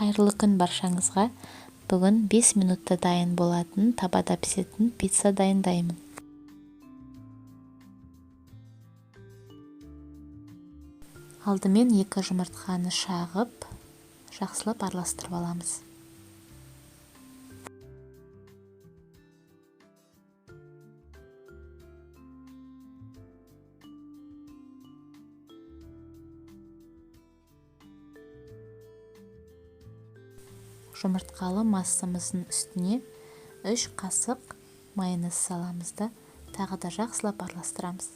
Қайырлы күн баршаңызға. Бүгін 5 минутта дайын болатын табада пісетін пицца дайындаймын. Алдымен 2 жұмыртқаны шағып, жақсылап араластырып аламыз. Жұмыртқалы массамыздың үстіне 3 қасық майонез саламыз да тағы да жақсылап араластырамыз.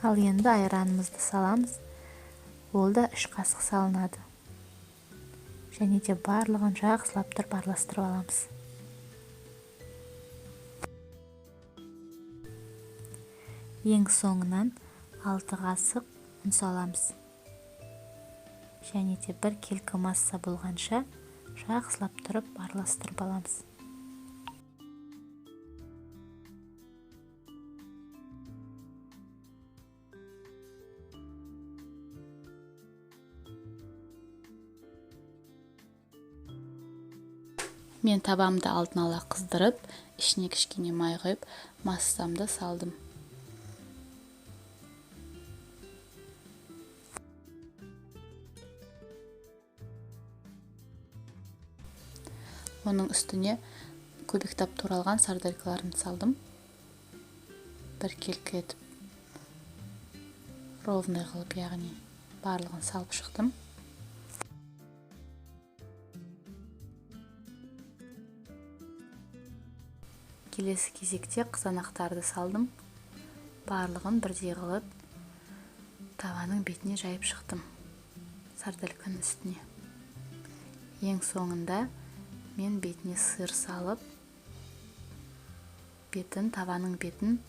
Ал енді айранымызды саламыз. Ол да 3 қасық салынады. Және де барлығын жақсылап тұрып араластырып аламыз. Ең соңынан 6 қасық ұн саламыз. Және де бір келкі масса болғанша жақсылап тұрып араластырып аламыз. Мен табамды алдын ала қыздырып, ішіне кішкене май құйып, массамды салдым. Оның үстіне көбіктап туралған сарделкаларын салдым. Бір келкі етіп, ровный қылып, яғни барлығын салып шықтым. Келесі кезекте қызанақтарды салдым. Барлығын бірдей қылып, таваның бетіне жайып шықтым. Сарделканың үстіне. Ең соңында мен бетіне сыр салып, таваның бетін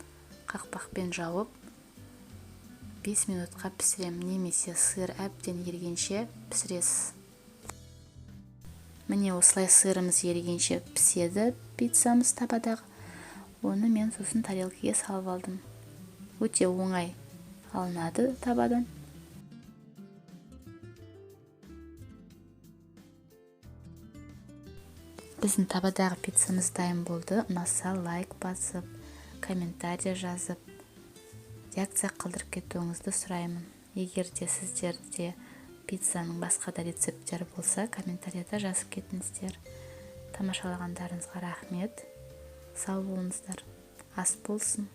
қақпақпен жауып, 5 минутқа пісірем, немесе сыр әбден ергенше пісіресіз. Міне осылай сырымыз ергенше піседі пиццамыз табадағы. Оны мен сосын тарелкеге салып алдым. Өте оңай алынады табадан. Біздің табадағы пиццамыз дайын болды. Ұнаса лайк басып, комментарий жазып, реакция қалдырып кетуіңізді сұраймын. Егер де сіздерде пиццаның басқа да рецепттері болса, комментарияда жазып кетіңіздер. Тамашалағандарыңызға рахмет. Сау болыңыздар. Ас болсын.